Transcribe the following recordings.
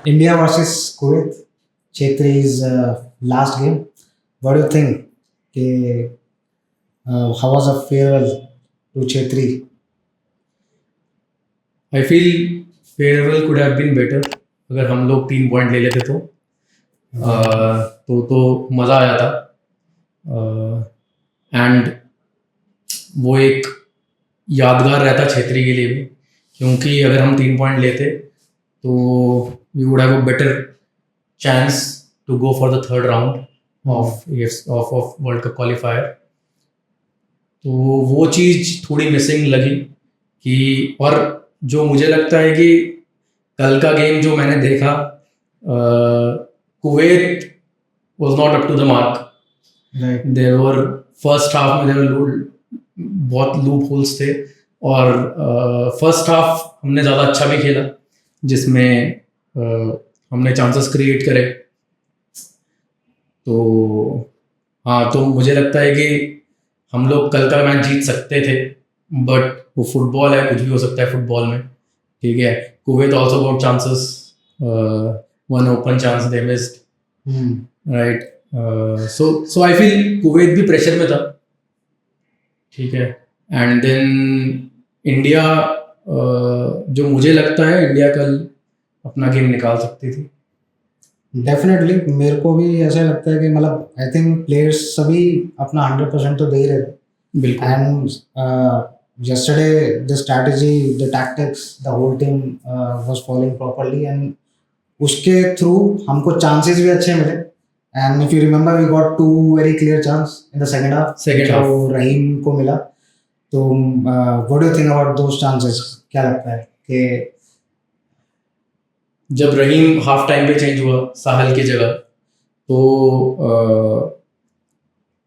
India versus Kuwait, Chetri's last game. What do you think? कि, how was the farewell to Chetri? I feel farewell could have been better अगर हम लोग 3 point ले लेते तो मज़ा आया था। एंड वो एक यादगार रहता छेत्री के लिए भी, क्योंकि अगर हम 3 पॉइंट लेते तो we would have a better chance to go for the third round of World Cup qualifier. तो वो चीज़ थोड़ी मिसिंग लगी कि, और जो मुझे लगता है कि कल का गेम जो मैंने देखा, Kuwait was not up to the mark. Right. There were first half में बहुत लूप होल्स थे, और फर्स्ट हाफ हमने ज़्यादा अच्छा भी खेला जिसमें हमने चांसेस क्रिएट करे। तो हाँ, तो मुझे लगता है कि हम लोग कल का मैच जीत सकते थे, बट वो फुटबॉल है, कुछ भी हो सकता है फुटबॉल में। ठीक है, Kuwait also got chances, one open chance they missed, right. So I feel Kuwait भी प्रेशर में था। ठीक है, एंड देन इंडिया, जो मुझे लगता है इंडिया कल अपना गेम निकाल सकती थी। डेफिनेटली मेरे को भी ऐसा लगता है कि मतलब आई थिंक प्लेयर्स सभी अपना 100% तो दे ही रहे थे। बिल्कुल। And yesterday the strategy, the tactics, the whole team was following properly, and उसके थ्रू हमको चांसेस भी अच्छे मिले। And if you remember we got 2 very clear chance in the second half, जो रहीम को मिला। तो what do you think about those chances? क्या लगता है कि जब रहीम हाफ टाइम पे चेंज हुआ साहल की जगह, तो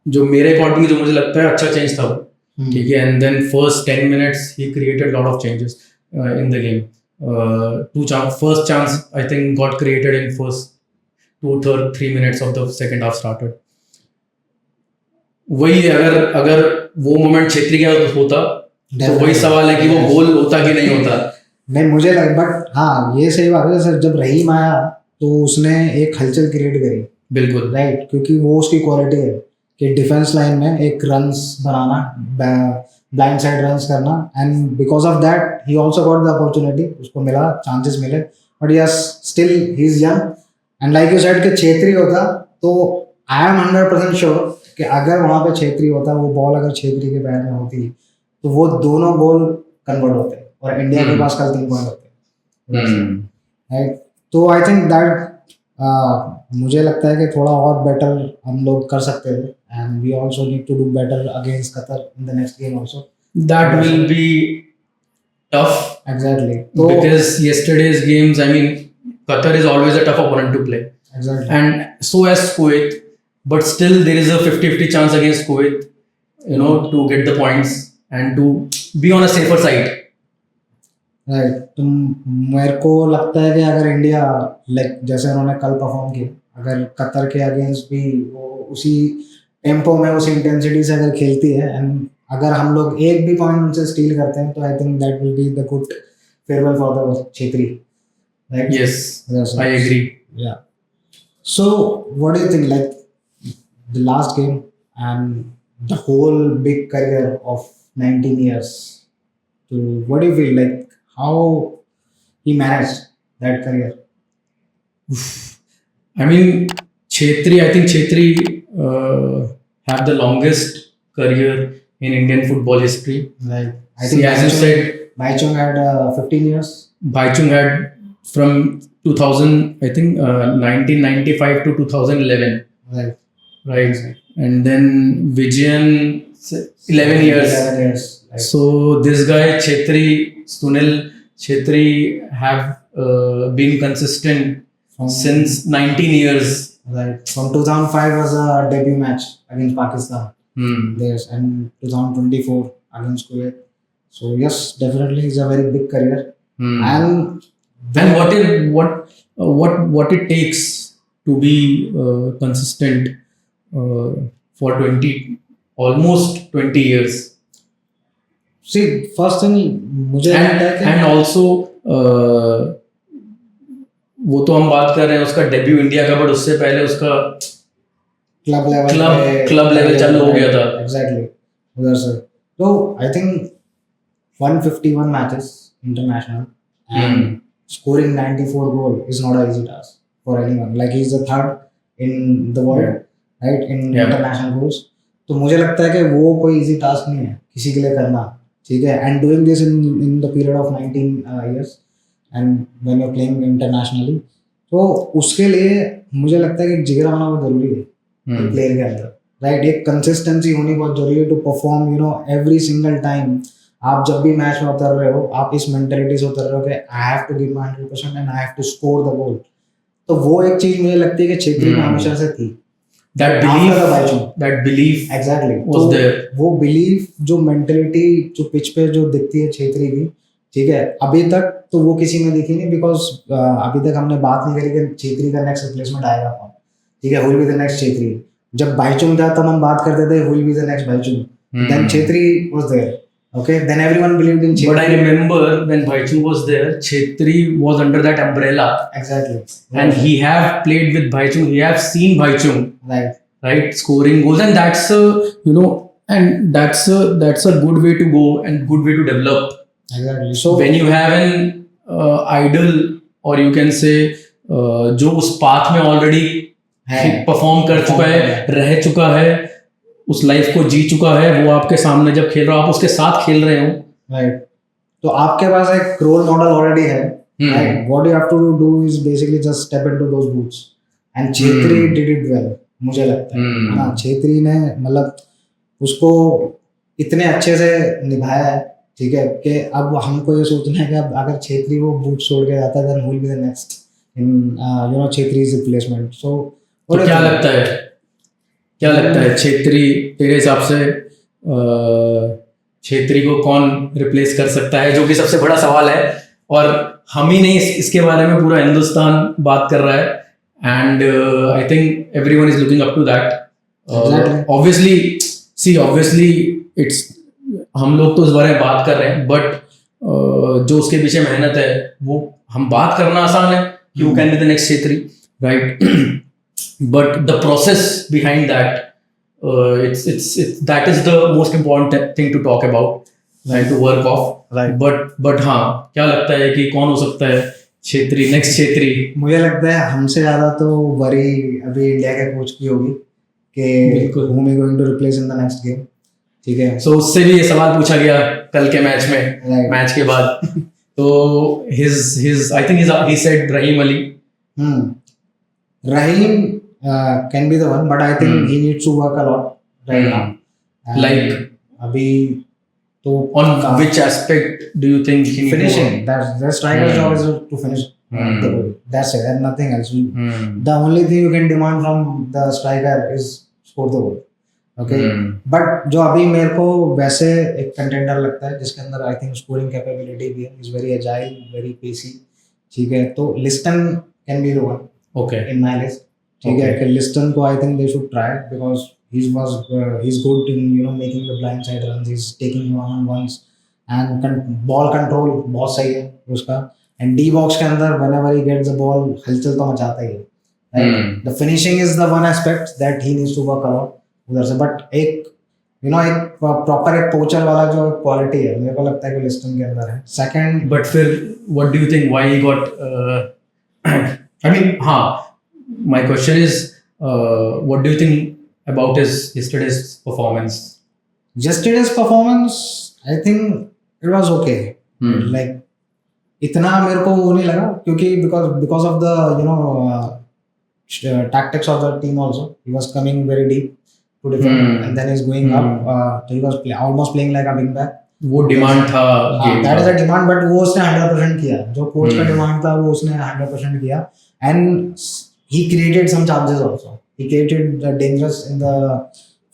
जो मेरे अकॉर्डिंग जो मुझे लगता है अच्छा चेंज था वो। ठीक है, एंड देन फर्स्ट 10 मिनट्स ही created lot of changes in the game. First chance I think got created in first 2-3 minutes of the second half started. वही अगर वो मोमेंट छेत्री का होता तो वही सवाल है कि वो गोल होता कि नहीं होता। नहीं, मुझे लग, बट हाँ ये सही बात है सर, जब रहीम आया तो उसने एक हलचल क्रिएट करी। बिल्कुल, राइट, क्योंकि वो उसकी क्वालिटी है कि डिफेंस लाइन में एक रन्स बनाना, ब्लाइंड साइड रन्स करना, and because of that he also got the opportunity, उसको मिला, चांसेस मिले। But yes, still he is young, and like you said कि छेत्री होता तो आई एम 100% श्योर कि अगर वहाँ पे छेत्री होता, वो बॉल अगर छेत्री के पैर में होती तो वो दोनों गोल कन्वर्ट होते और इंडिया के पास कल 3 पॉइंट होते। राइट, तो आई थिंक दैट मुझे लगता है कि थोड़ा और बेटर हम लोग कर सकते थे, and we also need to do better against Qatar in the next game also. That will be tough. Exactly. Because yesterday's games, I mean, Qatar is always a tough opponent to play. Exactly. And so as Kuwait, but still there is a 50-50 chance against Kuwait, to get the points and to be on a safer side. Right. तो मेरे को लगता है कि अगर India like जैसे उन्होंने कल परफॉर्म किया, अगर कतर के अगेंस्ट भी वो उसी टेम्पो में उसी इंटेंसिटी से अगर खेलती है, एंड अगर हम लोग एक भी पॉइंट उनसे स्टील करते हैं, तो I think that will be the good farewell for the Chhetri. Right, yes, I agree. Yeah, so what do you think, like the last game and the whole big career of 19 years, so what do you feel like how he managed that career? I mean, I think Chetri have the longest career in Indian football history. Right. I think as you said, Baichung had 15 years. Baichung had from 2000, I think 1995 to 2011. Right. Right. And then Vijayan 11 years. 11 years. Right. So this guy Sunil Chetri have been consistent since 19 years. Right. From 2005 was a debut match against Pakistan. Yes, and 2024 against Kuwait. So yes, definitely it's a very big career. And what it takes to be consistent for almost 20 years. See, first thing मुझे लगता है कि and also वो तो हम बात कर रहे हैं उसका डेब्यू इंडिया का, बट उससे पहले उसका क्लब लेवल चालू हो गया था। एग्जैक्टली उधर से। तो I think 151 matches international and scoring 94 goal is not an easy task for anyone. Like he's the third in the world, right? In international goals. तो मुझे लगता है कि वो कोई easy task नहीं है किसी के लिए करना, ठीक है? And doing this in the period of 19 years and when you're playing internationally, तो उसके लिए मुझे लगता है कि जिगरा होना बहुत जरूरी है प्लेयर के अंदर, राइट? एक कंसिस्टेंसी होनी बहुत जरूरी है to perform every single time. आप जब भी मैच में उतर रहे हो, आप इस मेंटेलिटी से उतर रहे हो कि I have to give my 100% and I have to score the goal. तो वो एक चीज मुझे लगती है कि छेत्री में हमेशा से थी, that belief exactly was there। वो बिलीफ, जो मेंटेलिटी जो पिच पे जो दिखती है छेत्री की, ठीक है, अभी तक तो वो किसी में दिखी नहीं, बिकॉज अभी तक हमने बात नहीं करी कि छेत्री का नेक्स्ट रिप्लेसमेंट आएगा कौन, ठीक है, who will be the next Chhetri. जब बाईचुंग था तब हम बात करते थे who will be the next Baichung, then Chhetri was there, okay, then everyone believed in Chhetri. But I remember when Bhaichung was there, Chhetri was under that umbrella, exactly, and he have played with Bhaichung, he have seen Bhaichung, right, scoring goals, and that's and that's a good way to go and good way to develop. Exactly. So when you have an idol, or you can say जो उस path में already perform कर चुका है, रह चुका है, उस लाइफ को जी चुका है, वो आपके सामने जब खेल रहा हो, आप उसके साथ खेल रहे हो, राइट, तो आपके पास एक रोल मॉडल ऑलरेडी है, right? What you have to do is basically just step into those boots, and Chhetri did it well, मुझे लगता है ना। छेत्री ने मतलब उसको इतने अच्छे से निभाया है, ठीक है, कि अब हमको ये सोचना है कि अब अगर छेत्री वो बूट छोड़ के जाता है, then who will be the next in Chhetri's replacement. So तो क्या लगता है छेत्री, तेरे हिसाब से छेत्री को कौन रिप्लेस कर सकता है, जो कि सबसे बड़ा सवाल है, और हम ही नहीं, इसके बारे में पूरा हिंदुस्तान बात कर रहा है, and I think everyone is looking up to that. Obviously it's, हम लोग तो इस बारे में बात कर रहे हैं, बट जो उसके पीछे मेहनत है, वो हम बात करना आसान है कि वो can be the next Chhetri, right? But the process behind that, that is the most important thing to talk about, right? To work off, right? But हाँ, क्या लगता है कि कौन हो सकता है छेत्री, नेक्स्ट छेत्री? मुझे लगता है हमसे ज्यादा तो वरी अभी इंडिया के कोच की होगी कि whom is going to replace in the next game, ठीक है? So उससे भी ये सवाल पूछा गया कल के मैच में, right. मैच के बाद, तो his I think he said Rahim Ali. Rahim can be the one, but I think he needs to work a lot right now. Like अभी तो on which aspect do you think he needs finishing? to work? That's the striker's job is to finish the goal. That's it, and nothing else. The only thing you can demand from the striker is score the goal. Okay, but जो अभी मेरे को वैसे एक contender लगता है जिसके अंदर आई थिंक स्कोरिंग कैपेबिलिटी भी है, is very agile, very pacy, ठीक है, तो Liston can be the one, okay, in my list, ठीक है, कि लिस्टन को I think they should try, because he's good in making the blind side runs, he's taking one-on-ones and ball control बहुत सही है उसका, and D box के अंदर whenever he gets the ball हलचल तो मचाता ही है, right? The finishing is the one aspect that he needs to work a lot उधर से, but एक प्रॉपर एक पोचर वाला जो क्वालिटी है मेरे को लगता है कि लिस्टन के अंदर है। सेकंड, but फिर what do you think why he got I mean, my question is, what do you think about yesterday's performance? Yesterday's performance, I think it was okay. Like इतना मेरे को वो नहीं लगा, क्योंकि because of the tactics of the team also, he was coming very deep to defend, and then he's going up. So he was almost playing like a wing back. वो demand था, that is a demand, but वो उसने 100% किया, जो coach का demand था वो उसने 100% किया, and he created some chances also. He created dangerous in the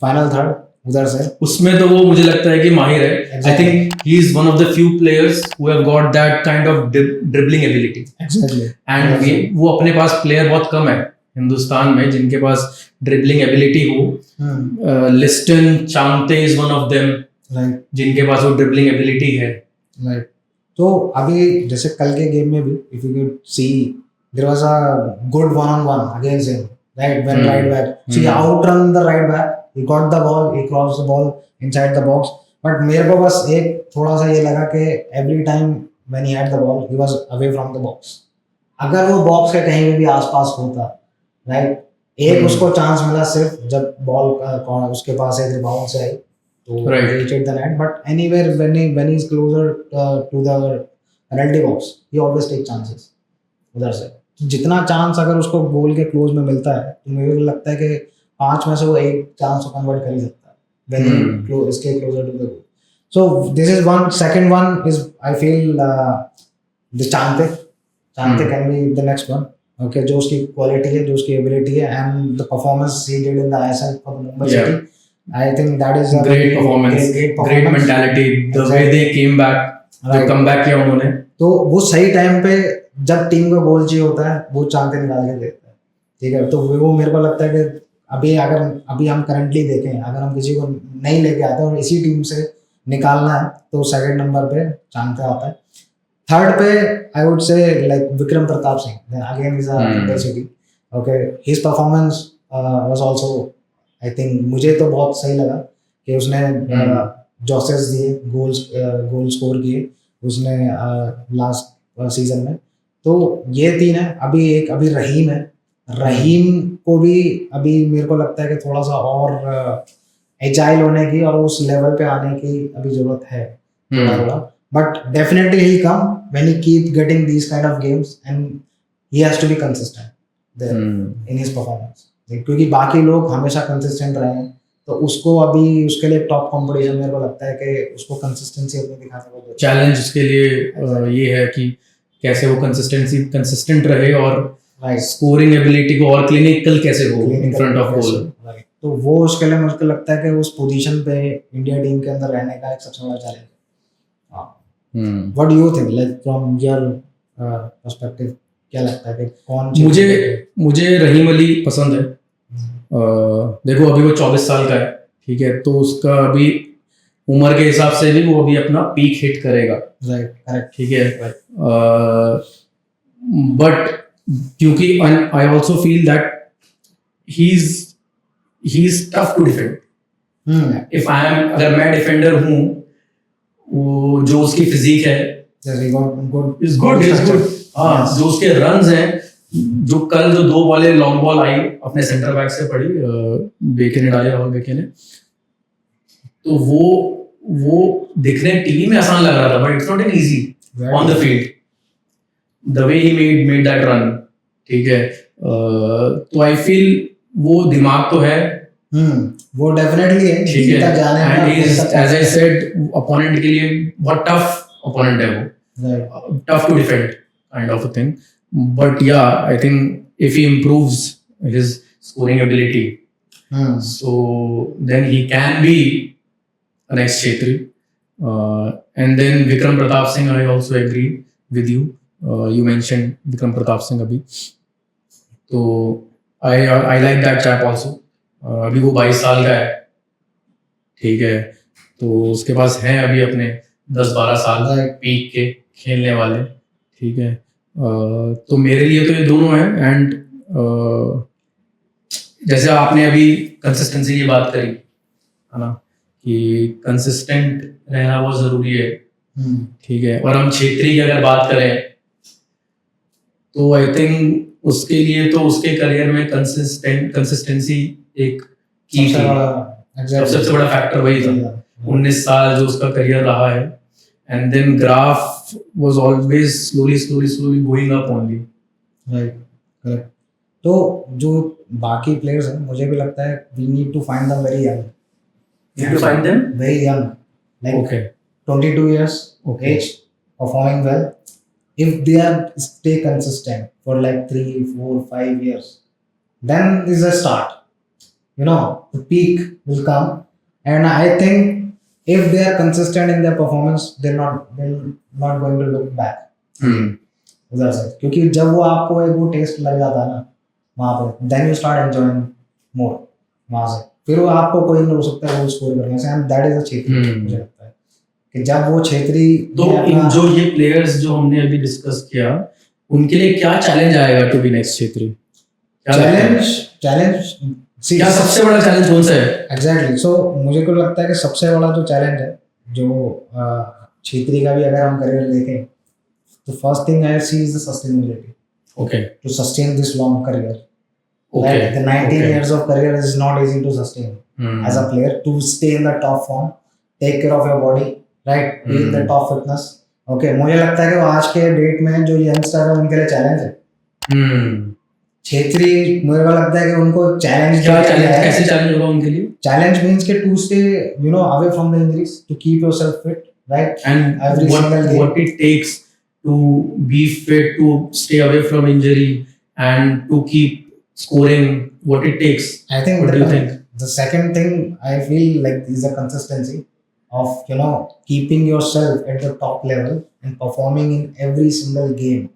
final third उधर से, उसमें तो वो मुझे लगता है कि माहिर है. Exactly. I think he is one of the few players who have got that kind of dribbling ability. Exactly. And वो अपने पास प्लेयर बहुत कम है हिंदुस्तान में जिनके पास ड्रिबलिंग एबिलिटी हो. लिस्टन चांते is one of them, right, जिनके पास वो ड्रिबलिंग एबिलिटी है. राइट. तो अभी जैसे कल के गेम में भी if you can see there was a good one-on-one against him, right? When right back, so he Hmm. outrun the right back. He got the ball, he crossed the ball inside the box. But मेरे को बस एक थोड़ा सा ये लगा कि every time when he had the ball, he was away from the box. अगर वो बॉक्स के कहीं भी आसपास होता, राइट, एक उसको चांस मिला सिर्फ जब बॉल उसके पास एक रिबाउंड से आई तो Right. reached the net. But anywhere when he's closer to the penalty box, he always take chances उधर से. तो जितना चांस अगर उसको गोल के क्लोज में मिलता है तो मुझे लगता है कि 5 में से वो एक चांस को कन्वर्ट कर ही सकता है when he stay closer to the goal. So this is one. Second one is I feel the Chante can be the next one. Okay, जो उसकी क्वालिटी है, जो उसकी एबिलिटी है, and the performance he did in the ISL for the Mumbai Yeah. City, I think that is a Great performance, great mentality, the way they came back, जो Right. comeback किया उन्होंने. तो वो सही टाइम पे जब team को गोल चाहिए होता है वो चांते निकाल के देता है, ठीक है. तो वो मेरे को लगता है कि अभी हम करंटली देखें, अगर हम किसी को नहीं लेके आते और इसी टीम से निकालना है तो सेकंड नंबर पे चांते आता है. थर्ड पे I would say like Vikram Pratap Singh, again is Mumbai city. Okay, his performance was also, I think मुझे तो बहुत सही लगा कि उसने जॉसेस दिए, गोल स्कोर किए उसने लास्ट सीजन में. तो ये तीन है. अभी रहीम है. रहीम को भी अभी मेरे को लगता है कि थोड़ा सा और एजाइल होने की और उस लेवल पे आने की अभी जरूरत है थोड़ा. But definitely he'll come when he keep getting these kind of games and he has to be consistent there in his performance. क्योंकि बाकी लोग हमेशा consistent रहे हैं तो उसको अभी उसके लिए टॉप कंपटीशन मेरे को लगता है कि उसको कंसिस्टेंसी अपनी दिखाने को चैलेंज उसके लिए ये है कि कैसे वो कंसिस्टेंट रहे और स्कोरिंग एबिलिटी को और क्लिनिकल कैसे हो इन फ्रंट ऑफ गोल. तो वो उसके लिए मुझे लगता है कि उस पोजीशन पे इंडिया टीम के अंदर रहने का एक सबसे बड़ा चैलेंज है. What do you think, like from your perspective, क्या लगता है कि कौन मुझे रहीम अली पसंद है. देखो अभी वो 24 साल का है, ठीक है, तो उसका अभी उम्र के हिसाब से भी वो अभी अपना पीक हिट करेगा. राइट, करेक्ट, ठीक है. बट क्योंकि I also feel that he is tough to defend. अगर मैं डिफेंडर हूँ, वो जो उसकी फिजिक है इज गुड. हाँ, जो उसके रन्स हैं, जो कल जो 2 बॉलें लॉन्ग बॉल आई अपने सेंटर बैक से पड़ी, बेके ने डाली, राहुल बेके ने, तो वो दिखने टीवी में आसान लग रहा था but it's not an easy on the field the way he made that run. ठीक है. तो आई फील वो दिमाग तो है, वो डेफिनेटली है. ठीक है. And as I said, opponent के लिए बहुत टफ अपोनेंट है वो, tough to defend kind of a thing. But yeah I think if he improves his scoring ability, so then he can be a next Chetri. And then Vikram Pratap Singh, I also agree with you. You mentioned Vikram Pratap Singh abhi, so I like that chap also. अभी वो 22 साल का है, ठीक है, तो उसके पास है अभी अपने 10-12 साल पीक के खेलने वाले. ठीक है. तो मेरे लिए तो ये दोनों हैं. एंड जैसे आपने अभी कंसिस्टेंसी की बात करी है ना, कि कंसिस्टेंट रहना बहुत ज़रूरी है. ठीक है. और हम छेत्री की अगर बात करें तो आई थिंक उसके लिए तो उसके करियर में कंसिस्टेंसी एक की सबसे बड़ा फैक्टर वही था. 19 साल जो उसका करियर रहा है. And then graph was always slowly going up only. Right, correct. तो जो बाकी प्लेयर्स हैं मुझे भी लगता है we need to find them very young. Very young, like 22 years age, performing well. If they are stay consistent for like 3, 4, 5 years, then is a start. The peak will come, and I think if they are consistent in their performance, they're not going to look back. उधर से, क्योंकि जब वो आपको एक वो test लग जाता है ना वहाँ पे, then you start enjoying more वहाँ से. फिर वो आपको कोई नहीं हो सकता है वो स्कोर करने से. And that is a Chhetri. मुझे लगता है कि जब वो छेत्री तो इन जो ये प्लेयर्स जो हमने अभी डिस्कस किया, उनके लिए क्या चैलेंज आएगा टू बी नेक्स्ट छेत्री? क्या लगता है? चैलेंज क्या सबसे बड़ा चैलेंज कौन सा है? एग्जैक्टली सो मुझे को लगता है कि सबसे बड़ा जो चैलेंज है जो छेत्री का भी अगर हम करियर देखें तो first thing I see is the sustainability okay to sustain this long career. Okay Right? The 19 years of career is not easy to sustain as a player. To stay in the top form, take care of your body, right? Be in the top fitness. Okay, मुझे लगता है कि वो आज के date में जो youngster है उनके लिए चैलेंज है. छेत्री मुझे को लगता है कि उनको चैलेंज क्या चैलेंज, कैसे चैलेंज होगा उनके लिए? चैलेंज मींस के to stay away from the injuries, to keep yourself fit, right? And Every single day. what it takes to be fit, to stay away from injury and to keep scoring, what it takes. I think What do you think? the second thing I feel like is the consistency of keeping yourself at the top level and performing in every single game,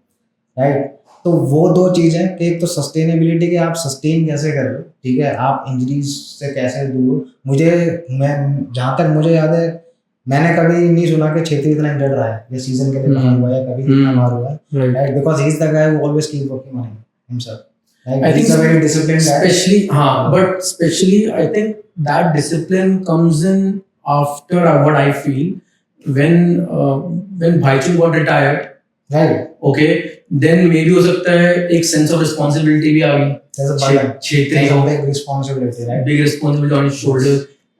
right? तो वो दो चीज़ है कि एक तो sustainability कि आप sustain कैसे कर रहे हो, ठीक है, आप इंजरीज से कैसे दूर हो. मैं जहाँ तक मुझे याद है मैंने कभी नहीं सुना कि छेत्री इतना इंजर्ड रहा है या सीजन के लिए बाहर हुआ है, कभी इतना बाहर हुआ है, right? Because he is the guy who always keep working on himself. I think he's a very disciplined guy. but especially I think that discipline comes in after what I feel when Bhaichung got retired. Right. Okay, then maybe हो सकता है एक sense of responsibility भी आ गई. There's a burden. Chhetri There's को a big responsibility, right? big responsibility on his shoulder,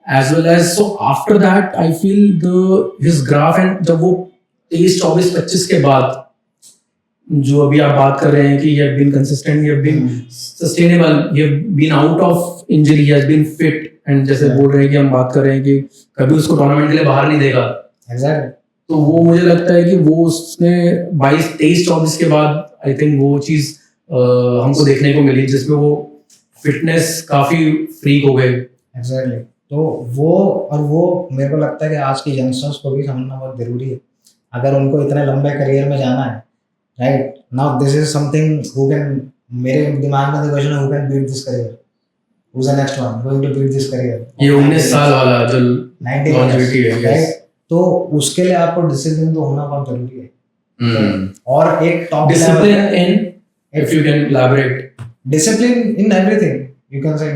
as well as so after that I feel his graph, and जब वो 23, 24, 25 के बाद जो अभी आप बात कर रहे हैं कि you have been consistent, you have been sustainable, you have been out of injury, you have been fit, and जैसे बोल रहे हैं कि हम बात कर रहे हैं कि कभी उसको टूर्नामेंट के लिए बाहर नहीं देगा. Exactly. तो वो मुझे लगता है कि वो उसने 22, 23, 24 के बाद आई थिंक वो चीज हमको देखने को मिली जिसमें वो फिटनेस काफी फ्रीक हो गए. Exactly. तो वो मेरे को लगता है कि आज के यंगस्टर्स को भी समझना बहुत जरूरी है अगर उनको इतने लंबे करियर में जाना है, राइट? Now this is something who can, मेरे दिमाग में क्वेश्चन है, who can beat this career, who is the next one going to beat this career? ये 19 साल वाला जो लॉन्जेविटी है, राइट? तो उसके लिए आपको डिसिप्लिन तो होना बहुत जरूरी है. और एक top discipline in, if you can elaborate. Discipline in everything. You can say,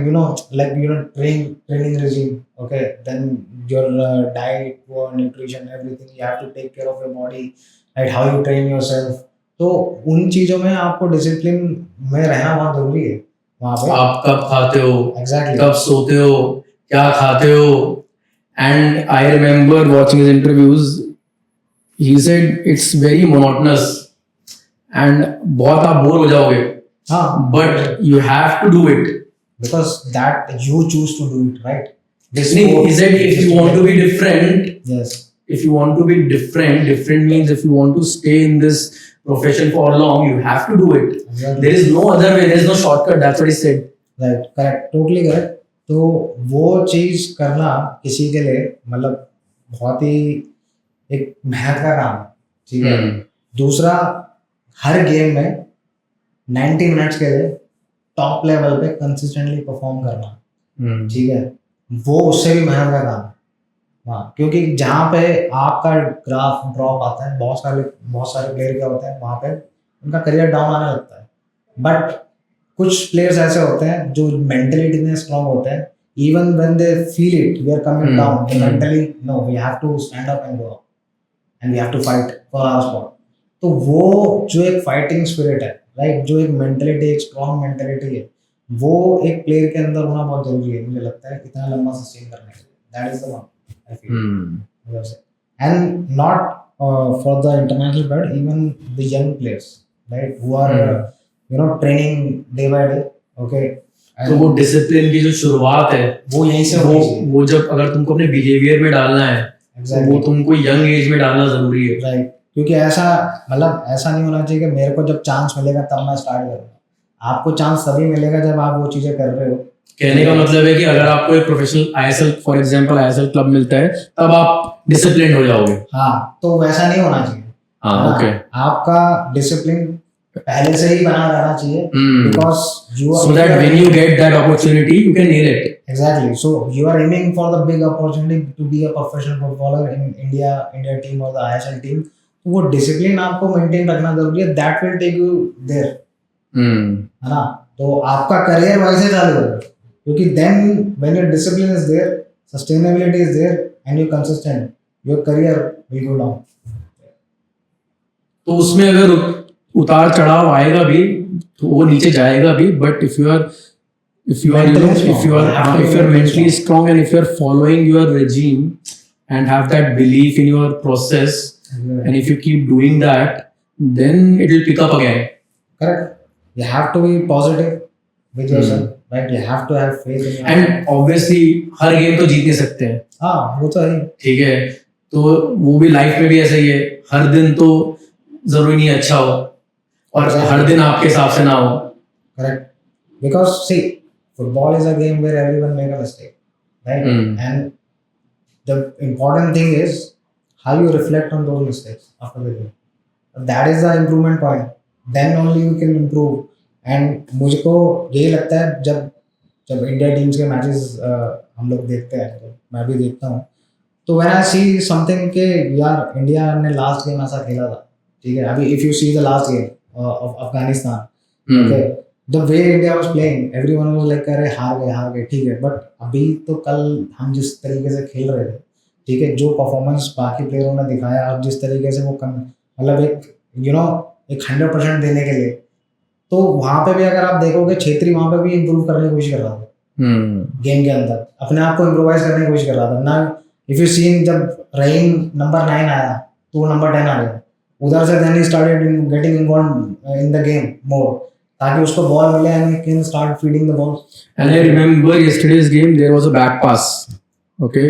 training regime. Okay, then your diet, your nutrition, everything. You have to take care of your body, right? How you train yourself. तो उन चीजों में आपको discipline में रहना बहुत जरूरी है वहाँ पे. आप कब खाते हो, Exactly. कब सोते हो, क्या खाते हो. And I remember watching his interviews. He said it's very monotonous and बहुत आप बोर हो जाओगे. हाँ. But you have to do it. Because that you choose to do it, right? He said if you want to be different, Yes. if you want to be different means if you want to stay in this profession for long, you have to do it. Exactly. There is no other way. There is no shortcut. That's what he said. Right. Correct. Totally correct. तो वो चीज करना किसी के लिए मतलब बहुत ही एक मेहनत का काम है, ठीक है. दूसरा, हर गेम में 90 मिनट्स के लिए टॉप लेवल पे कंसिस्टेंटली परफॉर्म करना, ठीक है, वो उससे भी मेहनत का काम है. हाँ, क्योंकि जहाँ पे आपका ग्राफ ड्रॉप आता है, बहुत सारे प्लेयर क्या होते हैं वहाँ पे उनका करियर डाउन आने लगता है. बट कुछ प्लेयर्स ऐसे होते हैं जो मेंटली इतने स्ट्रांग होते हैं, even when they feel it we are coming down, they mentally know we have to stand up and go and we have to fight for our spot. तो वो जो एक फाइटिंग स्पिरिट है, right, जो एक mentality, एक strong mentality है, वो एक प्लेयर के अंदर होना बहुत जरूरी है मुझे लगता है इतना लंबा सस्टेन करने के लिए. That is the one I feel. And not for the international but even the young players, right, who are training day by day. Okay, तो वो डिसिप्लिन की जो शुरुआत है वो यहीं से वो जब अगर तुमको अपने बिहेवियर में डालना है, exactly. वो तुमको यंग एज में डालना जरूरी है, राइट. क्योंकि ऐसा नहीं होना चाहिए कि मेरे को जब चांस मिलेगा तब मैं स्टार्ट करूँगा. आपको चांस तभी मिलेगा जब आप वो चीजें कर रहे हो. कहने का मतलब है कि अगर आपको एक professional ISL for example ISL club मिलता है तब आप डिसिप्लिन हो जाओगे. हाँ, तो वैसा नहीं होना चाहिए. हाँ, ओके. आपका डिसिप्लिन पहले से ही बना रहना चाहिए, because you are, so that when you get that opportunity you can nail it. Exactly. So you are aiming for the big opportunity to be a professional footballer in India team or the ISL team. तो वो discipline आपको maintain रखना जरूरी है, that will take you there, है ना। तो आपका करियर वैसे चालू होगा, क्योंकि then when your discipline is there, sustainability is there and you consistent, your career will go down. तो उसमें अगर उतार चढ़ाव आएगा भी तो वो नीचे जाएगा भी, but if you are Mentally strong. if you are mentally strong and if you are following your regime and have that belief in your process, and if you keep doing that, then it will pick up again. Correct. You have to be positive with yourself, right? You have to have faith in yourself. And obviously her game तो जीत नहीं सकते हैं, हाँ वो तो है। ठीक है, तो वो भी लाइफ में भी ऐसा ही है, हर दिन तो जरूरी नहीं अच्छा हो और हर दिन आपके हिसाब से ना हो। Correct. Because see, football is a game where everyone make a mistake, right? And the important thing is how you reflect on those mistakes after the game. That is the improvement point. Then only you can improve. And मुझको यही लगता है जब India teams के matches हम लोग देखते हैं, तो मैं भी देखता हूँ, तो व्हेन आई सी समथिंग के यार इंडिया ने लास्ट गेम ऐसा खेला था, ठीक है, अभी if you see the last game of Afghanistan, okay, the way India was playing, everyone was like अरे हार गए, ठीक है, बट अभी तो कल हम जिस तरीके से खेल रहे थे, ठीक है, जो परफॉर्मेंस बाकी प्लेयरों ने दिखाया और जिस तरीके से वो मतलब एक एक 100% देने के लिए, तो वहां पे भी अगर आप देखोगे छेत्री वहां पे भी इम्प्रूव करने की कोशिश कर रहा था, गेम के अंदर अपने आप को इम्प्रोवाइज करने की कोशिश कर रहा था ना। इफ यू सीन जब रहीम नंबर 9 आया तो वो नंबर 10 आ गया, उधर से then he started getting involved in the game more, ताकि उसको बॉल मिले and he can start feeding the ball. And I remember yesterday's game there was a back pass, okay,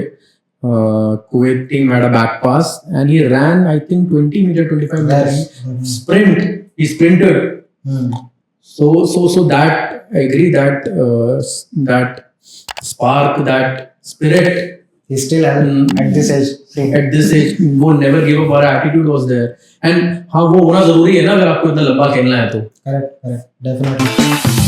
Kuwait team had a back pass and he ran I think 20 meter 25 meters sprint, he sprinted. So that I agree that that spark, that spirit, he still has at this age. at this age, वो never give up, our attitude was there, and हाँ वो होना जरूरी है ना अगर आपको इतना लंबा खेलना है तो। Correct, definitely.